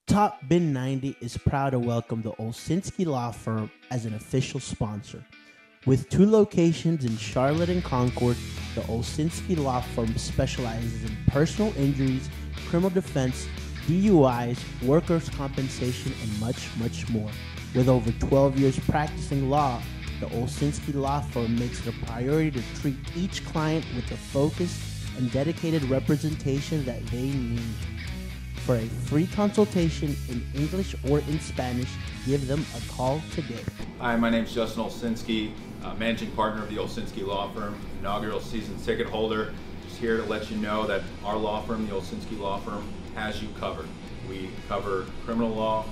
Top Bin 90 is proud to welcome the Olsinski Law Firm as an official sponsor. With two locations in Charlotte and Concord, the Olsinski Law Firm specializes in personal injuries, criminal defense, DUIs, workers' compensation, and much, much more. With over 12 years practicing law, the Olsinski Law Firm makes it a priority to treat each client with the focus and dedicated representation that they need. For a free consultation in English or in Spanish, give them a call today. Hi, my name is Justin Olsinski, managing partner of the Olsinski Law Firm, inaugural season ticket holder. Just here to let you know that our law firm, the Olsinski Law Firm, has you covered. We cover criminal law,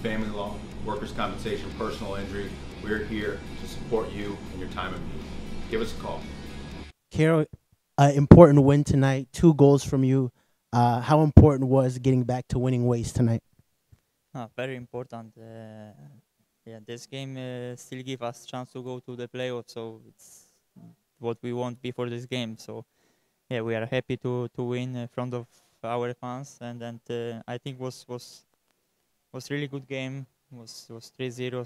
family law, workers' compensation, personal injury. We're here to support you in your time of need. Give us a call. Karol, important win tonight, 2 goals from you. How important was getting back to winning ways tonight? Very important. Yeah, this game still give us chance to go to the playoffs, so it's what we want before this game. So yeah, we are happy to win in front of our fans, and I think was really good game. Was 3-0.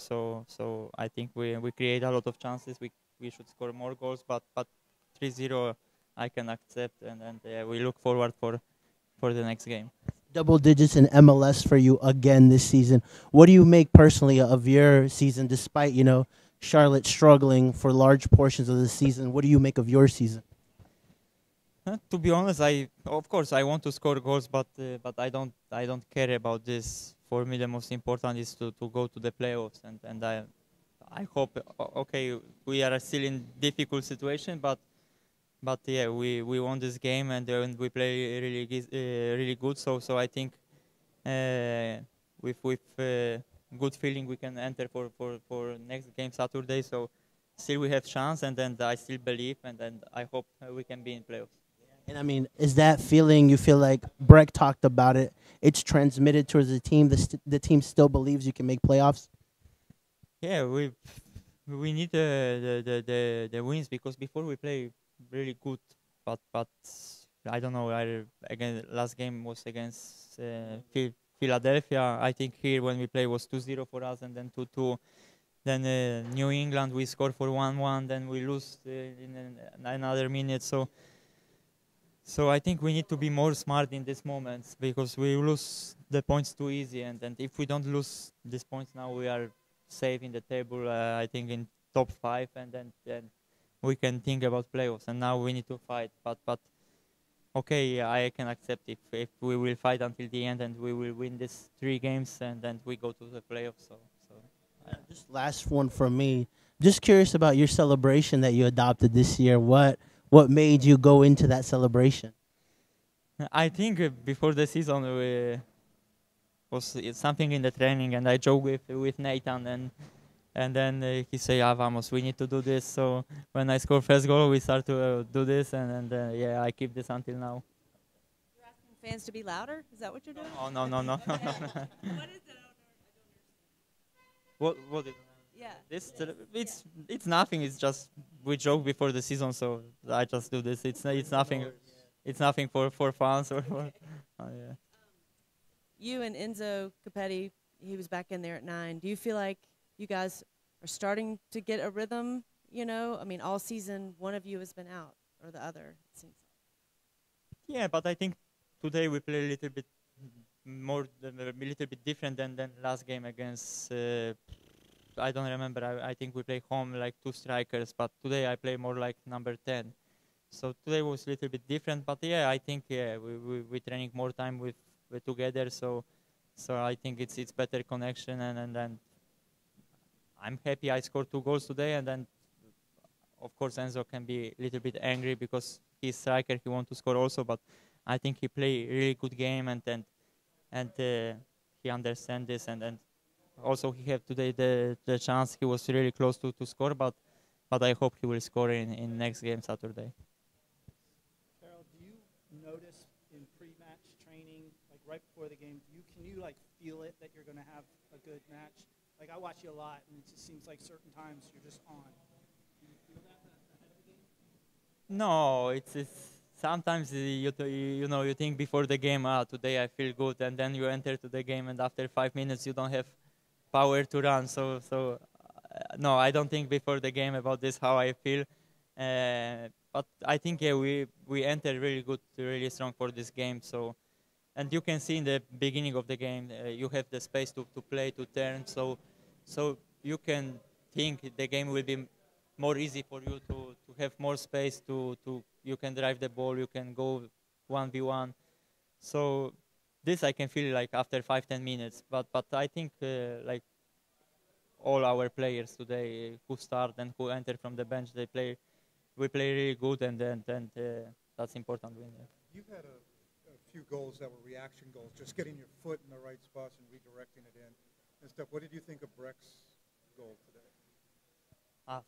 So I think we create a lot of chances. We should score more goals, but 3-0 I can accept, and we look forward for the next game. Double digits in MLS for you again this season. What do you make personally of your season, despite Charlotte struggling for large portions of the season? What do you make of your season? To be honest, of course I want to score goals, but I don't care about this. For me, the most important is to go to the playoffs, and I hope. Okay, we are still in difficult situation, but yeah, we won this game, and we play really good. So I think with good feeling we can enter for next game Saturday. So still we have chance, and I still believe, and I hope we can be in playoffs. And I mean, is that feeling you feel like Brecht talked about it? It's transmitted towards the team. The team still believes you can make playoffs. Yeah, we need the wins, because before we play really good, but I don't know. Again, last game was against Philadelphia. I think here when we play was 2-0 for us, and then 2-2. Then New England we scored for 1-1. Then we lose in another minute. So I think we need to be more smart in these moments, because we lose the points too easy, and if we don't lose these points now, we are safe in the table. I think in top 5, and then we can think about playoffs. And now we need to fight. But okay, I can accept if we will fight until the end, and we will win these 3 games, and then we go to the playoffs. Just last one from me. Just curious about your celebration that you adopted this year. What made you go into that celebration? I think before the season was something in the training, and I joked with Nathan, and then he said, "Ah, vamos, we need to do this." So when I scored first goal, we start to do this, and yeah, I keep this until now. You're asking fans to be louder? Is that what you're doing? Oh no. What is it? What? Yeah. It's nothing. It's just we joke before the season, so I just do this. It's nothing. It's nothing for fans or for. Yeah. You and Enzo Capetti, he was back in there at 9. Do you feel like you guys are starting to get a rhythm? I mean, all season one of you has been out, or the other. It seems. Yeah, but I think today we play a little bit more, a little bit different than last game against. I don't remember. I think we play home like 2 strikers, but today I play more like number 10. So today was a little bit different, but yeah, I think we training more time with together. So I think it's better connection, and then I'm happy I scored 2 goals today, and then of course Enzo can be a little bit angry because he's striker. He wants to score also, but I think he play really good game, and he understands this, and also he have today the chance. He was really close to score, but I hope he will score in next game Saturday. Karol, do you notice in pre-match training, like right before the game, can you like feel it that you're going to have a good match? Like I watch you a lot, and it just seems like certain times you're just on. Do you feel that ahead of the game? No, it's sometimes you know, you think before the game, today I feel good, and then you enter to the game, and after 5 minutes you don't have power to run. So no, I don't think before the game about this how I feel. But I think yeah, we entered really good, really strong for this game. So, and you can see in the beginning of the game, you have the space to play, to turn. So you can think the game will be more easy for you to have more space to you can drive the ball, you can go 1v1. So this I can feel like after 5-10 minutes. But I think like all our players today who start and who enter from the bench, we play really good, and that's important win. Yeah. You've had a few goals that were reaction goals, just getting your foot in the right spots and redirecting it in and stuff. What did you think of Brecht's goal today?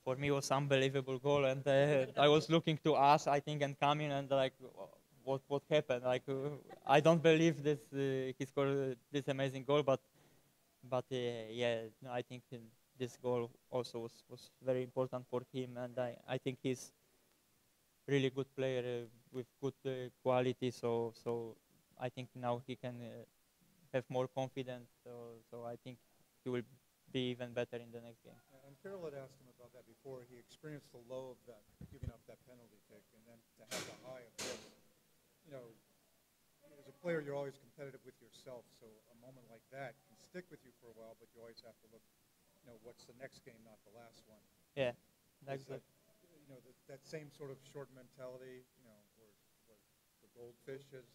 For me, it was unbelievable goal, and I was looking to us, I think, and coming, and like, what happened? Like, I don't believe this. He scored this amazing goal, but yeah, I think this goal also was very important for him, and I think he's really good player with good quality. So I think now he can have more confidence. So I think he will be even better in the next game. And Karol had asked him about that before. He experienced the low of that, giving up that penalty kick, and then to have the high of this. You know, as a player, you're always competitive with yourself. So a moment like that can stick with you for a while, but you always have to look, you know, what's the next game, not the last one. Yeah, that's that, you know, that same sort of short mentality, you know, where the goldfish, as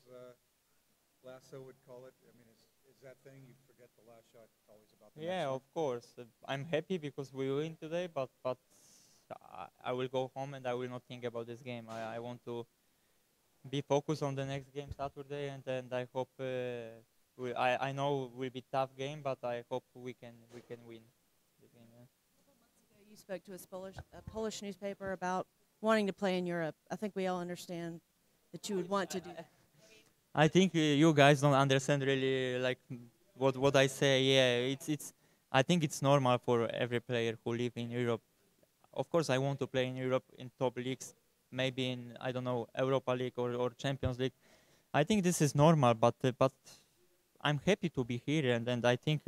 Lasso would call it. I mean, is that thing you forget the last shot always about the yeah, next of course. I'm happy because we win today, but I will go home and I will not think about this game. I want to be focused on the next game Saturday, and I hope I know it will be a tough game, but I hope we can win this game. Yeah. A couple months ago, you spoke to a Polish newspaper about wanting to play in Europe. I think we all understand that you would want to do that. I think you guys don't understand really like what I say. Yeah, it's. I think it's normal for every player who live in Europe. Of course, I want to play in Europe in top leagues, maybe in, I don't know, Europa League or Champions League. I think this is normal, but I'm happy to be here, and I think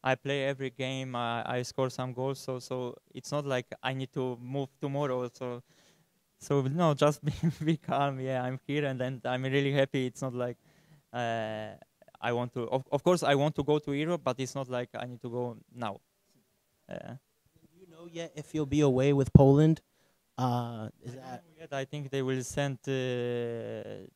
I play every game. I score some goals, so it's not like I need to move tomorrow. So no, just be calm. Yeah, I'm here, and I'm really happy. It's not like I want to. Of course, I want to go to Europe, but it's not like I need to go now. Do you know yet if you'll be away with Poland? Is that? Yet. I think they will send the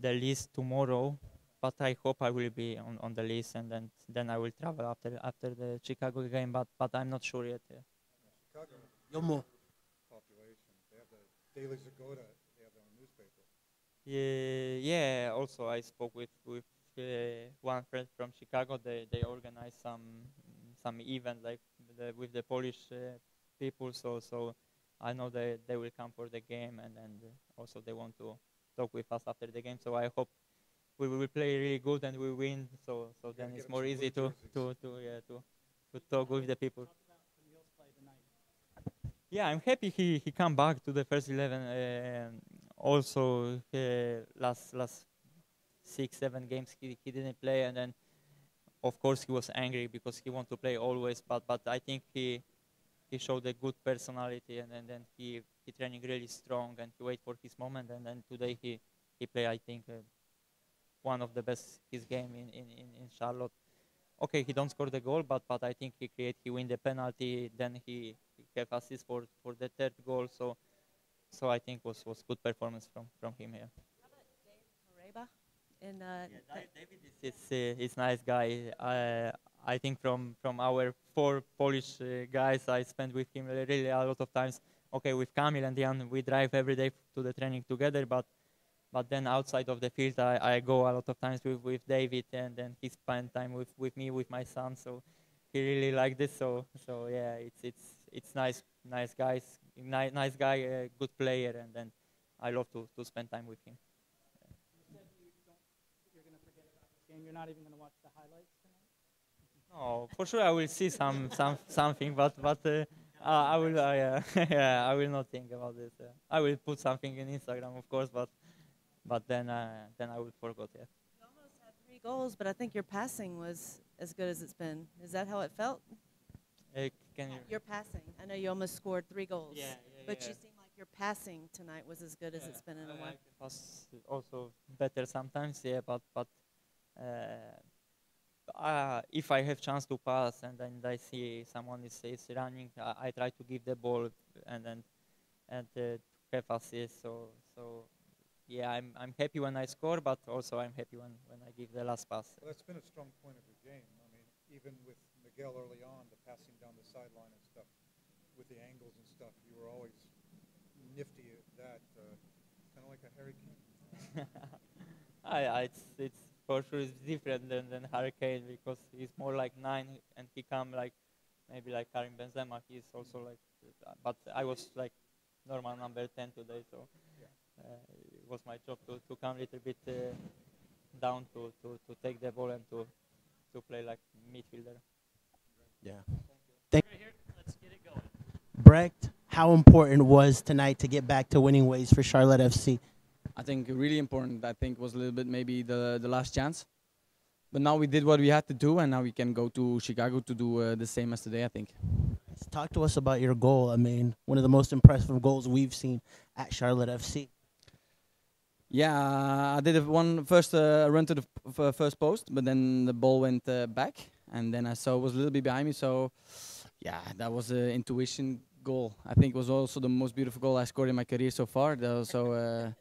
list tomorrow, but I hope I will be on the list, and then I will travel after the Chicago game. But I'm not sure yet. Yeah. Chicago Yomo. population. They have the Daily Zagoda. They have their own newspaper. Yeah. Also, I spoke with one friend from Chicago. They organized some event like with the Polish people. So I know they will come for the game, and also they want to talk with us after the game. So I hope we will play really good and we win. So then it's more easy to talk with the people. Yeah, I'm happy he come back to the first 11. Also, last 6-7 games he didn't play, and then of course he was angry because he want to play always. But I think he showed a good personality, and then he training really strong, and he wait for his moment, and then today he play, I think, one of the best his game in Charlotte. Okay, he don't score the goal, but I think he win the penalty. Then he have assist for the third goal. So I think was good performance from him here. How about Dave Hareba? And David is nice guy. I think from our 4 Polish guys, I spent with him really a lot of times. Okay, with Kamil and Jan, we drive every day to the training together, but then outside of the field, I go a lot of times with David, and then he spent time with me, with my son. So he really liked this. So yeah, it's nice guys, nice guy, good player, and then I love to spend time with him. You said you're going to forget about this game. You're not even going to watch the highlights tonight? No, for sure I will see something, but I will I will not think about this. I will put something in Instagram, of course, but but then I will forget. Yeah. You almost had 3 goals, but I think your passing was as good as it's been. Is that how it felt? Can you? Your passing. I know you almost scored 3 goals. Yeah, But yeah. you seem like your passing tonight was as good as it's been in a while. It was also better sometimes, yeah. But if I have chance to pass and then I see someone is running, I try to give the ball and have assist. So yeah, I'm happy when I score, but also I'm happy when I give the last pass. Well, that's been a strong point of your game. I mean, even with Miguel early on, the passing down the sideline and stuff, with the angles and stuff, you were always nifty at that, kind of like a Harry Kane. It's for sure it's different than Hurricane because he's more like 9 and he come like maybe like Karim Benzema. He's also like, but I was like normal number 10 today, so it was my job to come a little bit down to take the ball and to play like midfielder. Yeah. Right here, let's get it going. Brecht, how important was tonight to get back to winning ways for Charlotte FC? I think really important. I think was a little bit maybe the last chance. But now we did what we had to do, and now we can go to Chicago to do the same as today, I think. Talk to us about your goal. I mean, one of the most impressive goals we've seen at Charlotte FC. Yeah, I did one first run to the first post, but then the ball went back, and then I saw it was a little bit behind me. So, yeah, that was an intuition goal. I think it was also the most beautiful goal I scored in my career so far. So,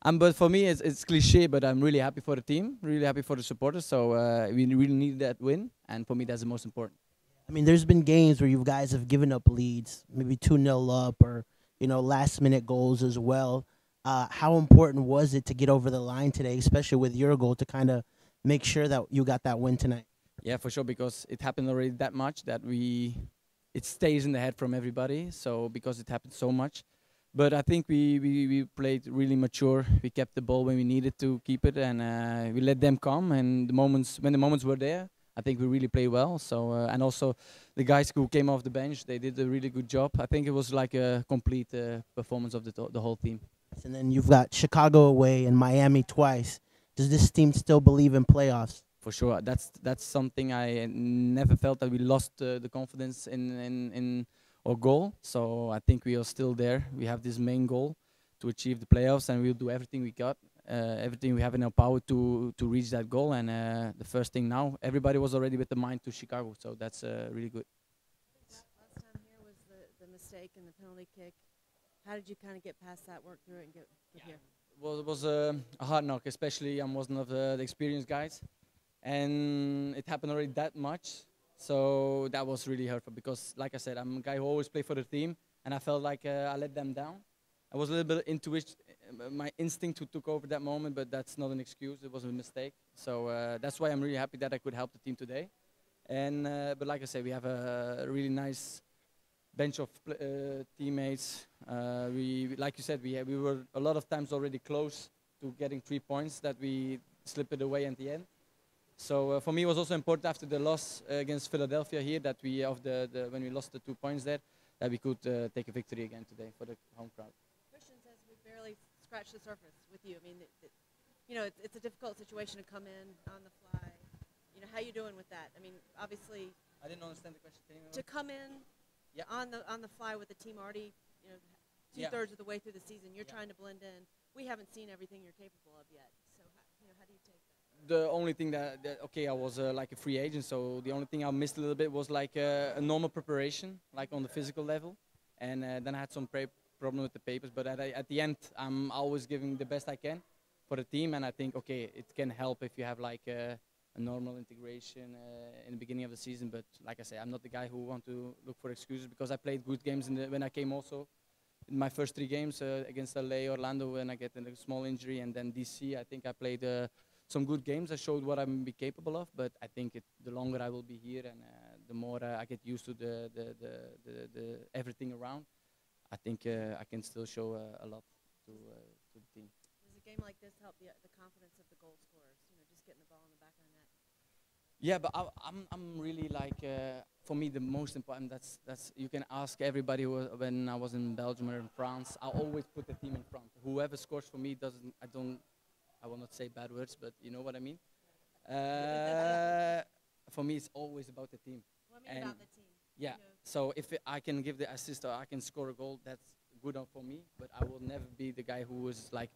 but for me, it's cliche, but I'm really happy for the team, really happy for the supporters. So we really needed that win, and for me, that's the most important. I mean, there's been games where you guys have given up leads, maybe 2-0 up, or last-minute goals as well. How important was it to get over the line today, especially with your goal, to kind of make sure that you got that win tonight? Yeah, for sure, because it happened already that much that it stays in the head from everybody. So because it happened so much, but I think we played really mature. We kept the ball when we needed to keep it, and we let them come. And when the moments were there, I think we really played well. So and also the guys who came off the bench, they did a really good job. I think it was like a complete performance of the whole team. And then you've got Chicago away and Miami twice. Does this team still believe in playoffs? For sure, that's something I never felt, that we lost the confidence in our goal. So I think we are still there. We have this main goal to achieve the playoffs, and we'll do everything we got, everything we have in our power to reach that goal. And the first thing now, everybody was already with the mind to Chicago, so that's really good. Last time here was the mistake and the penalty kick. How did you kind of get past that, work through it, and get here? Well, it was a hard knock, especially I'm one of the experienced guys, and it happened already that much. So that was really hurtful because, like I said, I'm a guy who always plays for the team, and I felt like I let them down. I was a little bit intuition, my instinct took over that moment, but that's not an excuse. It was a mistake. So that's why I'm really happy that I could help the team today. And but like I said, we have a really nice bench of teammates. Like you said, we were a lot of times already close to getting 3 points that we slipped it away at the end. So for me, it was also important after the loss against Philadelphia here that when we lost the 2 points there, that we could take a victory again today for the home crowd. Christian says we barely scratched the surface with you. I mean, it's a difficult situation to come in on the fly. How you doing with that? I mean, obviously, I didn't understand the question. to come in on the fly with the team already, two-thirds of the way through the season, you're trying to blend in. We haven't seen everything you're capable of yet. So, how do you take that? The only thing that I was like a free agent, so the only thing I missed a little bit was like a normal preparation, like on the physical level, and then I had some problem with the papers. But at the end, I'm always giving the best I can for the team, and I think it can help if you have like a normal integration in the beginning of the season. But like I say, I'm not the guy who want to look for excuses because I played good games when I came also. In my first 3 games against LA, Orlando, when I get a small injury, and then DC, I think I played some good games. I showed what I'm capable of, but I think the longer I will be here and the more I get used to the everything around, I think I can still show a lot to the team. Does a game like this help the confidence of the goal scorers? Just getting the ball in the back of the net. Yeah, but I'm really like for me the most important. That's you can ask everybody when I was in Belgium or in France. I always put the team in front. Whoever scores for me I will not say bad words, but you know what I mean. For me, it's always about the team. Well, I mean about the team. Yeah. You know. So if I can give the assist or I can score a goal, that's good enough for me. But I will never be the guy who is like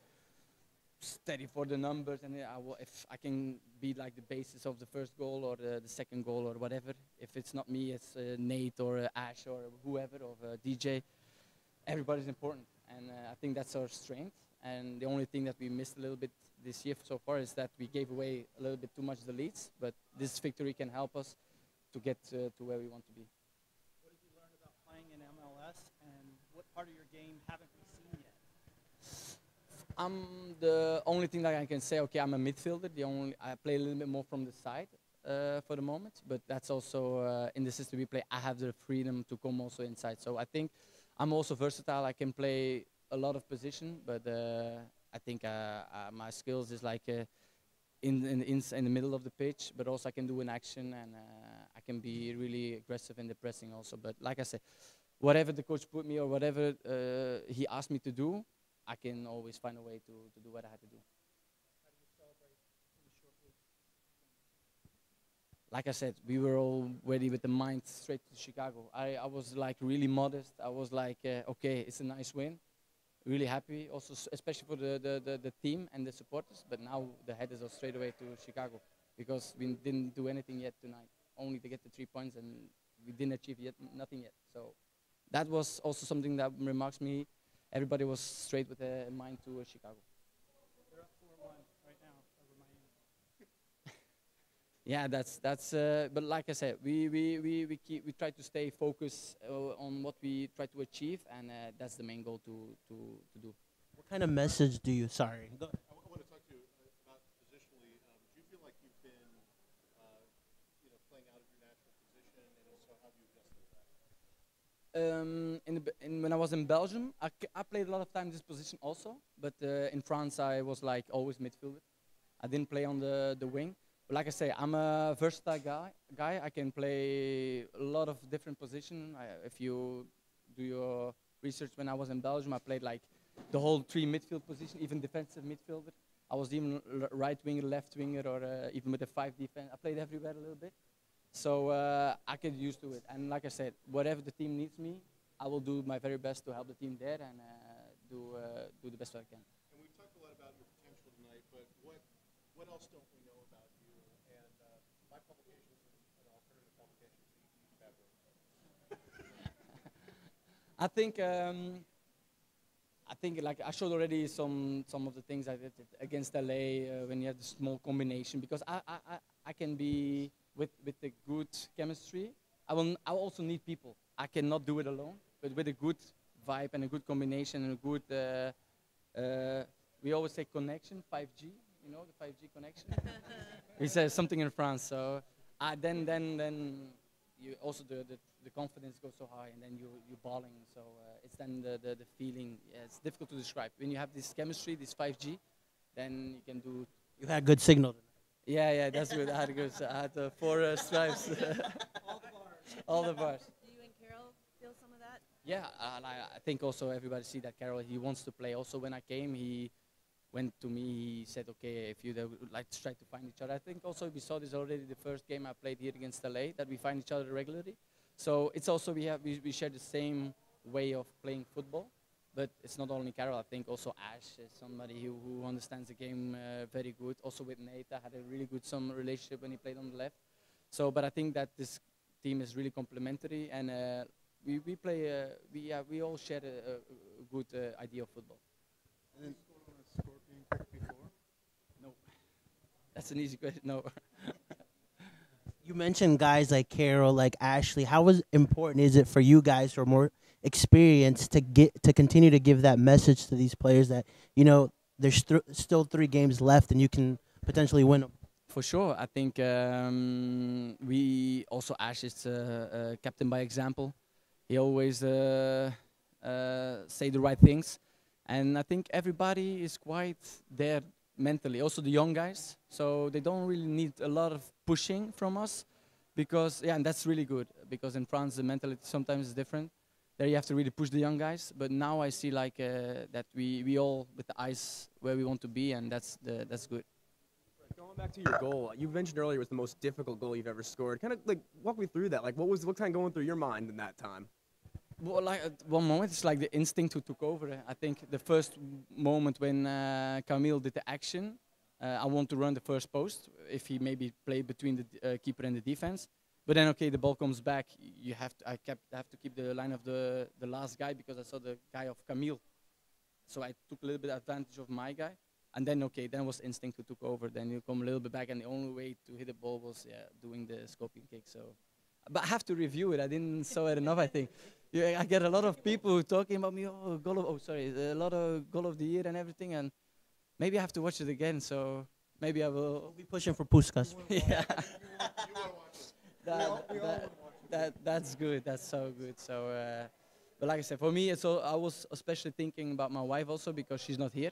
steady for the numbers, and if I can be like the basis of the first goal or the second goal or whatever. If it's not me, it's Nate or Ash or whoever or DJ. Everybody's important, and I think that's our strength. And the only thing that we missed a little bit this year so far is that we gave away a little bit too much the leads. But this victory can help us to get to where we want to be. What did you learn about playing in MLS, and what part of your game haven't we seen yet? The only thing that I can say, okay, I'm a midfielder. I play a little bit more from the side for the moment, but that's also in the system we play. I have the freedom to come also inside. So I think I'm also versatile. I can play a lot of position, but I think my skills is like in the middle of the pitch, but also I can do an action, and I can be really aggressive in the pressing also. But like I said, whatever the coach put me or whatever he asked me to do, I can always find a way to do what I had to do. How do you celebrate in the short week? Like I said, we were all ready with the mind straight to Chicago. I was like really modest. I was like, okay, it's a nice win. Really happy, also especially for the team and the supporters. But now the head is straight away to Chicago because we didn't do anything yet tonight. Only to get the 3 points, and we didn't achieve nothing yet. So that was also something that remarks me. Everybody was straight with a mind to Chicago. They're up 4-1 right now over Miami. Yeah, that's. But like I said, we try to stay focused on what we try to achieve, and that's the main goal to do. What kind of message do you? Sorry. Go. I want to talk to you about positionally. Do you feel like you've been, playing out of your natural position, and if so, how have you adjusted to that? When I was in Belgium, I played a lot of time this position also, but in France I was like always midfielder. I didn't play on the wing. But like I say, I'm a versatile guy. I can play a lot of different positions. If you do your research, when I was in Belgium, I played like the whole 3 midfield position, even defensive midfielder. I was even right winger, left winger, or even with a 5 defense. I played everywhere a little bit. So I get used to it. And like I said, whatever the team needs me, I will do my very best to help the team there and do the best I can. And we've talked a lot about your potential tonight, but what else don't we know about you? And my publications and alternative publications, you have I think like I showed already some of the things I did against LA when you have the small combination, because I can be with the good chemistry. I also need people. I cannot do it alone, but with a good vibe and a good combination and a good we always say connection, 5G. You know, the 5G connection. We say something in France, so then you also the confidence goes so high, and then you're balling. So it's then the feeling. Yeah, it's difficult to describe. When you have this chemistry, this 5G, then you can do. You had good signal. Yeah, that's good. I had good. I had 4 stripes. All the bars. Do you and Karol feel some of that? Yeah, I think also everybody see that Karol, he wants to play. Also, when I came, he went to me, he said, okay, if you would like to try to find each other. I think also we saw this already the first game I played here against LA, that we find each other regularly. So it's also, we share the same way of playing football, but it's not only Karol. I think also Ash is somebody who understands the game very good. Also with Nate, I had a really good relationship when he played on the left. So, but I think that this team is really complementary, and we all share a good idea of football. And Scorpion kick before? No. That's an easy question. No. You mentioned guys like Karol, like Ashley. How important is it for you guys who are more experienced to continue to give that message to these players that, you know, there's still 3 games left and you can potentially win them? For sure. I think we also, Ash is captain by example. He always say the right things. And I think everybody is quite there mentally, also the young guys. So they don't really need a lot of pushing from us, because, yeah, and that's really good, because in France the mentality sometimes is different. there you have to really push the young guys. But now I see like that we all with the eyes where we want to be, and that's good. Going back to your goal, you mentioned earlier it was the most difficult goal you've ever scored. Kind of like walk me through that. Like what kind of going through your mind in that time? Well, like at one moment, it's like the instinct who took over. I think the first moment when Camille did the action, I want to run the first post if he maybe played between the keeper and the defense. But then, okay, the ball comes back. I have to keep the line of the last guy because I saw the guy of Camille. So I took a little bit advantage of my guy. And then, okay, then was instinct who took over. Then you come a little bit back, and the only way to hit the ball was doing the scorpion kick. So, but I have to review it. I didn't saw it enough, I think. I get a lot of people talking about me. Oh, a lot of goal of the year and everything, and maybe I have to watch it again. So maybe I will. We'll be pushing for Puskas. Yeah. That's good. That's so good. So, but like I said, for me, I was especially thinking about my wife also because she's not here,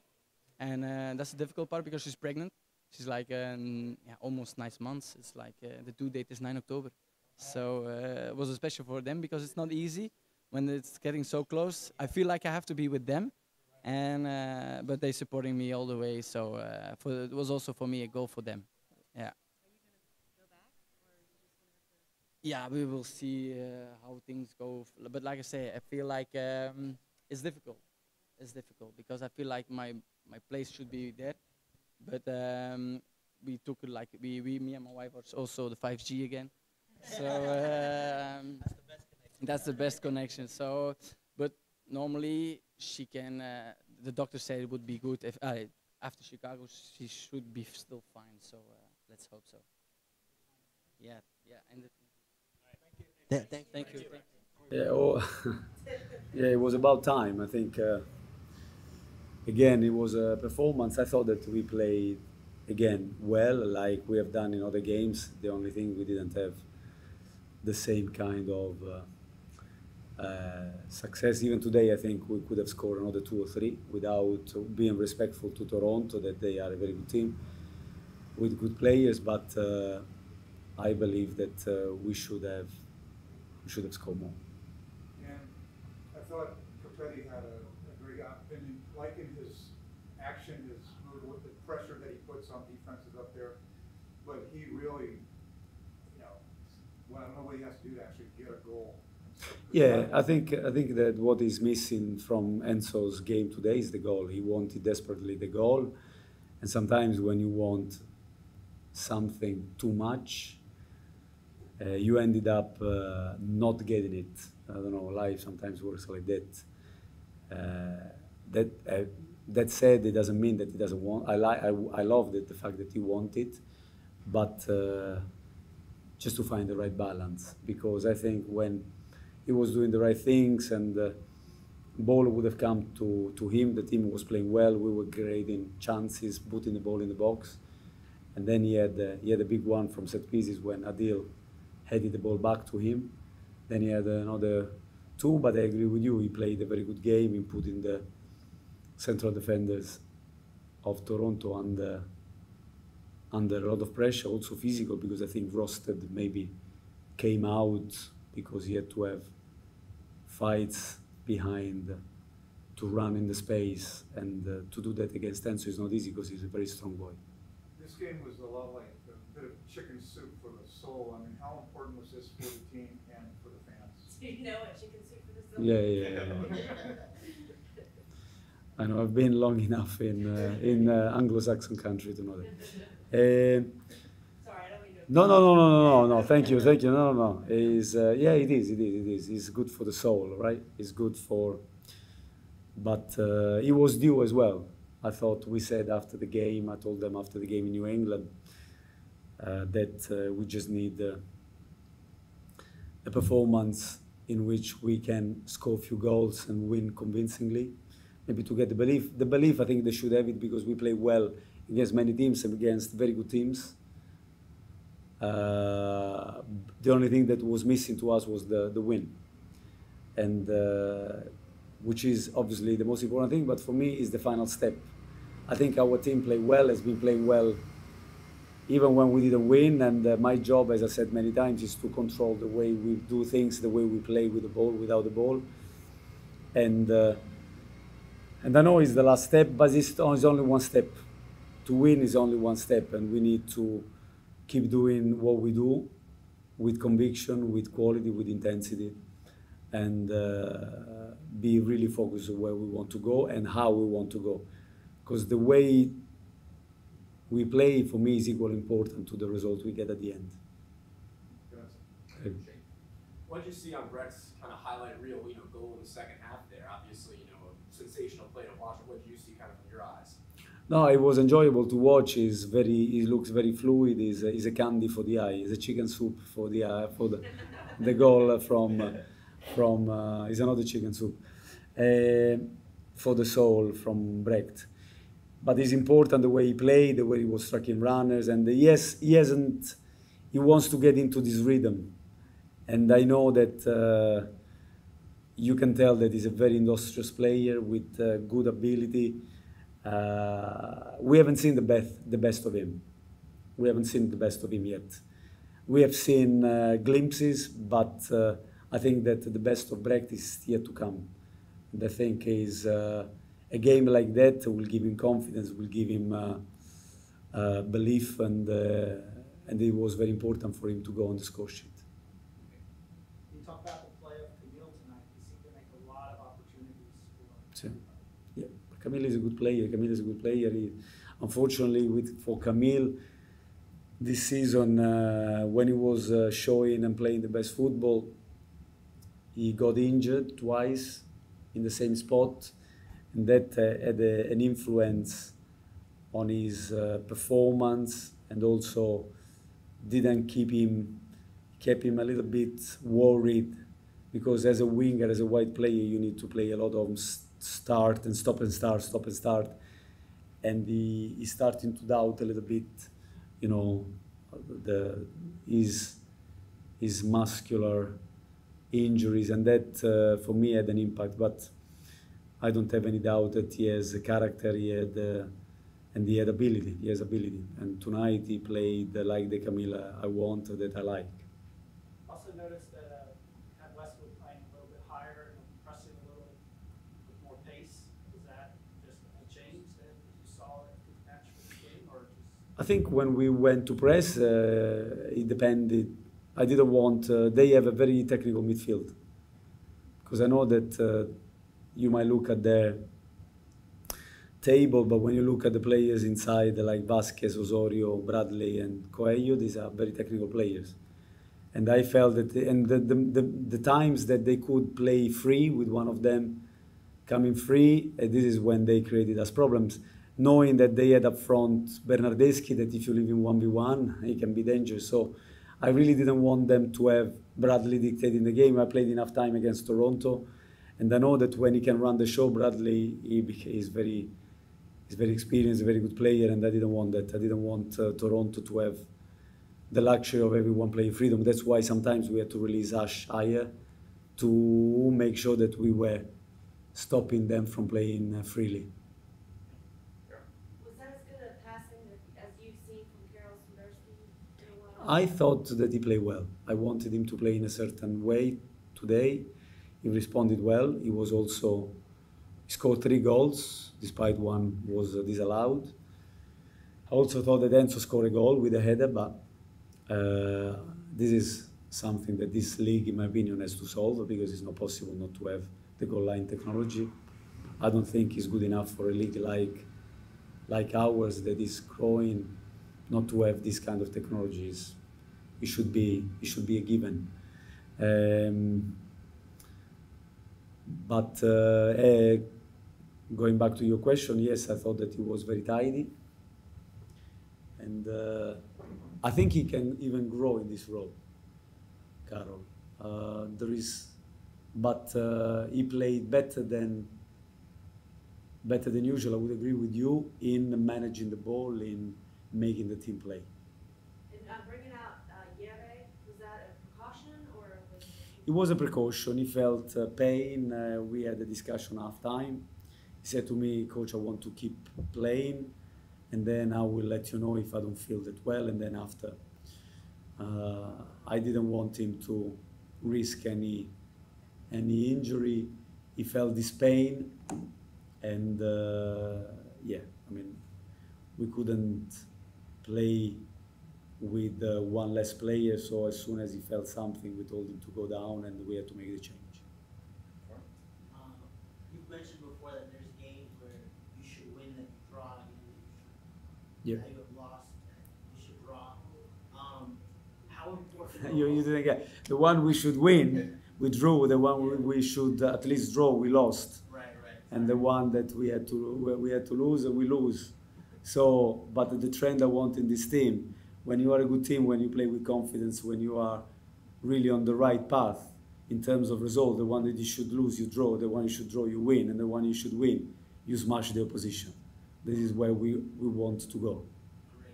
and that's the difficult part because she's pregnant. She's like almost 9 months. It's like the due date is 9 October. So it was especially for them because it's not easy when it's getting so close. I feel like I have to be with them, and but they're supporting me all the way. So it was also for me a goal for them. Yeah. Yeah, we will see how things go. But like I say, I feel like it's difficult. It's difficult because I feel like my place should be there. But we took it like me and my wife are also the 5G again. So that's the best connection. So, but normally she can. The doctor said it would be good if after Chicago she should be still fine. So let's hope so. Yeah. And thank you. Yeah, yeah, it was about time. I think, again, it was a performance. I thought that we played, again, well, like we have done in other games. The only thing we didn't have the same kind of success. Even today, I think we could have scored another 2 or 3 without being respectful to Toronto, that they are a very good team with good players. But I believe that we should have scored more. And I thought Copetti had a great opinion, liking his action, his with the pressure that he puts on defenses up there. But he really, I don't know what he has to do to actually get a goal. Yeah, I think that what is missing from Enzo's game today is the goal. He wanted desperately the goal, and sometimes when you want something too much, you ended up not getting it. I don't know, life sometimes works like that. That said, it doesn't mean that he doesn't want. I love the fact that he wanted, but just to find the right balance. Because I think when he was doing the right things and the ball would have come to him, the team was playing well. We were creating chances, putting the ball in the box, and then he had a big one from set pieces when Adil headed the ball back to him. Then he had another 2, but I agree with you. He played a very good game in putting the central defenders of Toronto under a lot of pressure, also physical, because I think Rosted maybe came out because he had to have fights behind to run in the space, and to do that against Enzo is not easy because he's a very strong boy. This game was a lot like a bit of chicken soup for the soul. I mean, how important was this for the team and for the fans? Do you know what chicken soup for the soul? Yeah. I know, I've been long enough in Anglo-Saxon country to know that. Sorry, I don't mean to. No. Thank you. No. It is. It's good for the soul, right? It's good for. But it was due as well. I thought we said after the game. I told them after the game in New England that we just need a performance in which we can score a few goals and win convincingly. Maybe to get the belief. The belief, I think they should have it because we play well against many teams and against very good teams. The only thing that was missing to us was the win, and which is obviously the most important thing. But for me, is the final step. I think our team played well, has been playing well, even when we didn't win. And my job, as I said many times, is to control the way we do things, the way we play with the ball, without the ball. and I know it's the last step, but it's only one step. To win is only one step, and we need to keep doing what we do with conviction, with quality, with intensity, and be really focused on where we want to go and how we want to go. Because the way we play, for me, is equally important to the result we get at the end. What did you see on Brecht's kind of highlight reel, goal in the second half there? Obviously, sensational play to watch. What did you see kind of from your eyes? No, it was enjoyable to watch. He looks very fluid. He's a candy for the eye. He's a chicken soup for the eye, for the goal from he's another chicken soup for the soul from Brecht. But it's important the way he played, the way he was striking runners, and he wants to get into this rhythm. And I know that you can tell that he's a very industrious player with good ability. We haven't seen the best of him. We haven't seen the best of him yet. We have seen glimpses, but I think that the best of Brecht is yet to come. And I think is a game like that will give him confidence, will give him belief, and it was very important for him to go on the score sheet. You talk about the play of Camille tonight. He seemed to make a lot of opportunities for. Yeah, Camille is a good player. Camille is a good player. Unfortunately, for Camille, this season, when he was showing and playing the best football, he got injured twice in the same spot, and that had an influence on his performance, and also kept him a little bit worried, because as a winger, as a wide player, you need to play a lot of start and stop and start, and he's starting to doubt a little bit, his muscular injuries, and that for me had an impact. But I don't have any doubt that he has a character, and he had ability. He has ability, and tonight he played like the Camille I want, that I like. Also noticed that had Westwood playing a little bit higher and pressing a little with more pace. Is that just a change that you saw in the match for the game, or just? I think when we went to press, it depended. I didn't want. They have a very technical midfield, because I know that you might look at their table, but when you look at the players inside, like Vasquez, Osorio, Bradley, and Coelho, these are very technical players. And I felt that, the times that they could play free with one of them coming free, this is when they created us problems, knowing that they had up front Bernardeschi, that if you leave him 1v1, he can be dangerous. So I really didn't want them to have Bradley dictating the game. I played enough time against Toronto, and I know that when he can run the show, Bradley, he's very experienced, a very good player, and I didn't want that. I didn't want Toronto to have the luxury of everyone playing freedom. That's why sometimes we had to release Ash higher to make sure that we were stopping them from playing freely. Was that as good a passing as you've seen from Karol Swiderski in a while? I thought that he played well. I wanted him to play in a certain way today. He responded well. He scored 3 goals, despite one was disallowed. I also thought that Enzo scored a goal with a header, but this is something that this league, in my opinion, has to solve, because it's not possible not to have the goal line technology. I don't think it's good enough for a league like ours that is growing not to have this kind of technologies. It should be a given. But going back to your question, yes, I thought that he was very tidy, and I think he can even grow in this role, Karol. He played better than usual. I would agree with you in managing the ball, in making the team play. And bringing out Yere, was that a precaution, or was it was a precaution. He felt pain. We had a discussion half-time. He said to me, "Coach, I want to keep playing, and then I will let you know if I don't feel that well." And then after, I didn't want him to risk any injury. he felt this pain, and yeah, I mean, we couldn't play with one less player, so as soon as he felt something, we told him to go down, and we had to make the change. You've mentioned before that there's games where you should win and you draw, and Yeah. now you have lost, you should draw. How important? You didn't get the one we should win, we drew. The one we should at least draw, we lost. Right. And the one that we had to lose, we lose. So, but the trend I want in this team, when you are a good team, when you play with confidence, when you are really on the right path in terms of result, the one that you should lose, you draw. The one you should draw, you win. And the one you should win, you smash the opposition. This is where we want to go. Great.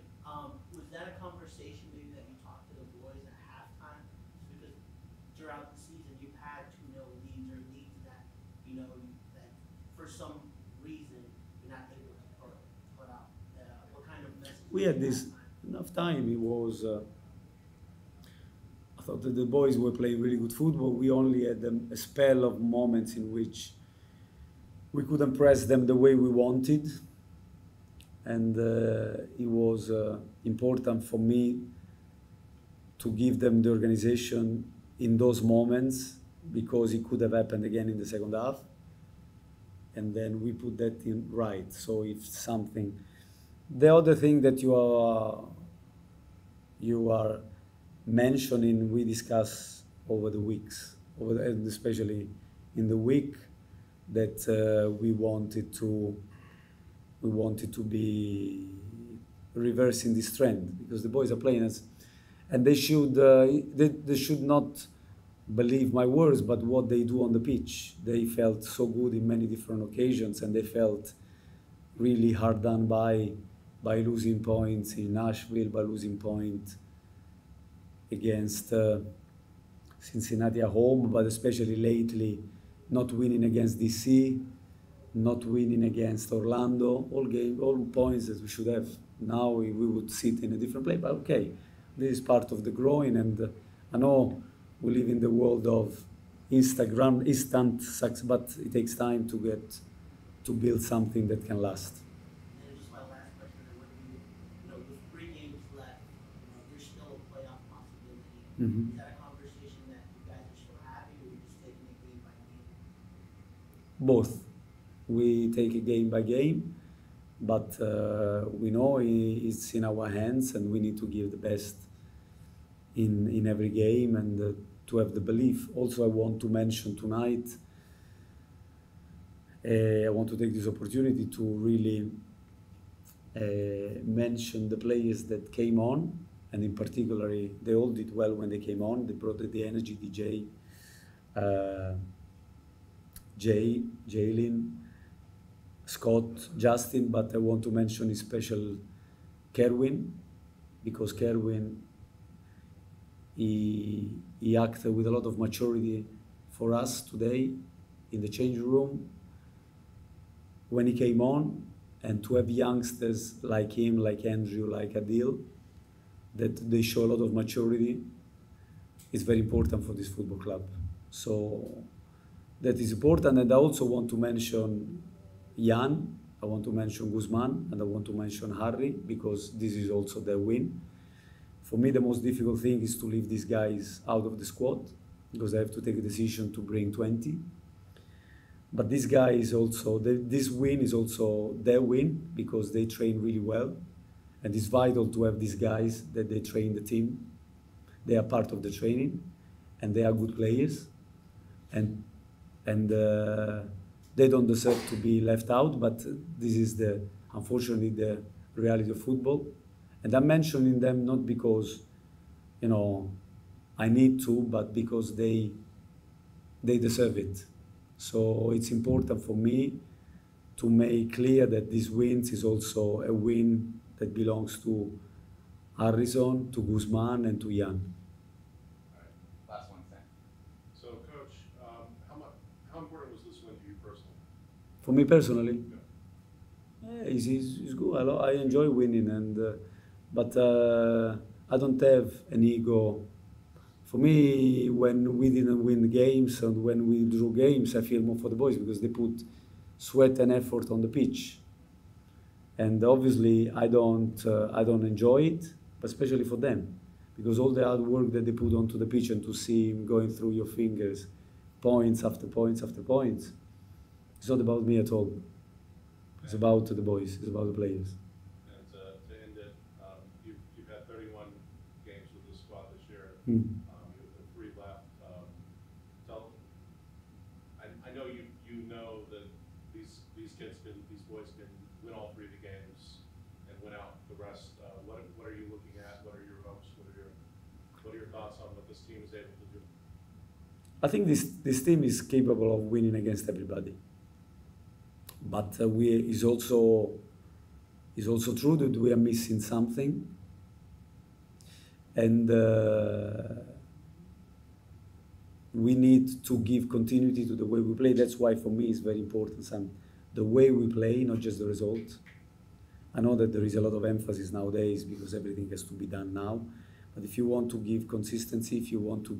Was that a conversation maybe that you talked to the boys at halftime? Because throughout the season, you've had 2-0 leads or leads that, that for some reason you're not able to put out. What kind of message? We had this enough time. It was. I thought that the boys were playing really good football. We only had a spell of moments in which we couldn't press them the way we wanted, and it was important for me to give them the organization in those moments, because it could have happened again in the second half, and then we put that in right. So if something, the other thing that you are mentioning, we discuss over the weeks, and especially in the week that we wanted to be reversing this trend, because the boys are playing us, and they should not believe my words, but what they do on the pitch. They felt so good in many different occasions, and they felt really hard done by losing points in Nashville, by losing points against Cincinnati at home, but especially lately, not winning against DC, not winning against Orlando, all points that we should have. Now we would sit in a different place, but okay, this is part of the growing, and I know we live in the world of Instagram, instant success, but it takes time to build something that can last. And just my last question, with 3 games left, there's still a playoff possibility. Mm-hmm. Is that a conversation that you guys are still having, or you're just taking it game by game? Both. We take it game by game, but we know it's in our hands, and we need to give the best in every game, and to have the belief. Also, I want to mention tonight, I want to take this opportunity to really mention the players that came on, and in particular, they all did well when they came on. They brought the energy, DJ, Jalen, Scott, Justin, but I want to mention in special Kerwin, because Kerwin, he acted with a lot of maturity for us today in the changing room when he came on, and to have youngsters like him, like Andrew, like Adil, that they show a lot of maturity is very important for this football club. So that is important, and I also want to mention Jan, I want to mention Guzman, and I want to mention Harry, because this is also their win. For me, the most difficult thing is to leave these guys out of the squad, because I have to take a decision to bring 20. But this guy is also, this win is also their win, because they train really well. And it's vital to have these guys that they train the team. They are part of the training, and they are good players. And they don't deserve to be left out, but this is unfortunately the reality of football. And I'm mentioning them not because, I need to, but because they deserve it. So it's important for me to make clear that this win is also a win that belongs to Harrison, to Guzman, and to Jan. All right. Last one, Sam. So, Coach, how important was this win to you personally? For me personally, yeah, it's good. I enjoy winning, but I don't have an ego For me, when we didn't win games and when we drew games, I feel more for the boys because they put sweat and effort on the pitch. And obviously, I don't enjoy it, but especially for them, because all the hard work that they put onto the pitch and to see him going through your fingers, points after points after points, it's not about me at all. It's about the boys. It's about the players. And to end it, you've had 31 games with the squad this year. Mm. You have 3 left. I know you know that these boys can win all 3 of the games and win out the rest. What are you looking at? What are your hopes? What are your thoughts on what this team is able to do? I think this team is capable of winning against everybody. But it's also true that we are missing something. And we need to give continuity to the way we play. That's why for me it's very important, the way we play, not just the result. I know that there is a lot of emphasis nowadays because everything has to be done now. But if you want to give consistency, if you want to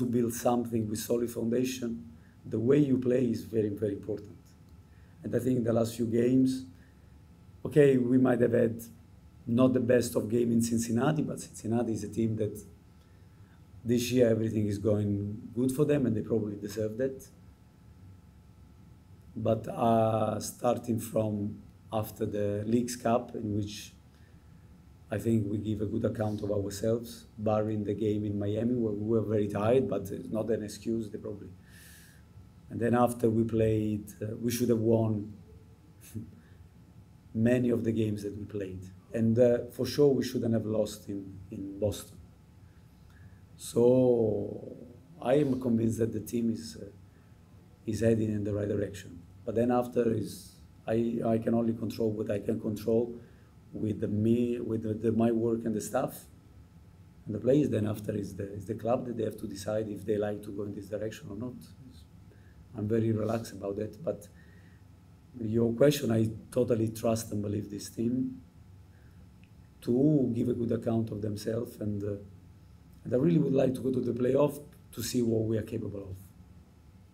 build something with solid foundation, the way you play is very, very important. And I think in the last few games, okay, we might have had not the best of game in Cincinnati, but Cincinnati is a team that this year everything is going good for them and they probably deserve that. But starting from after the Leagues Cup, in which I think we give a good account of ourselves, barring the game in Miami where we were very tired, but it's not an excuse, they probably. And then after we played, we should have won many of the games that we played. And for sure, we shouldn't have lost in Boston. So I am convinced that the team is heading in the right direction. But then after I can only control what I can control with my work and the staff and the players. Then after is the club that they have to decide if they like to go in this direction or not. I'm very relaxed about that. But your question, I totally trust and believe this team to give a good account of themselves. And I really would like to go to the playoff to see what we are capable of.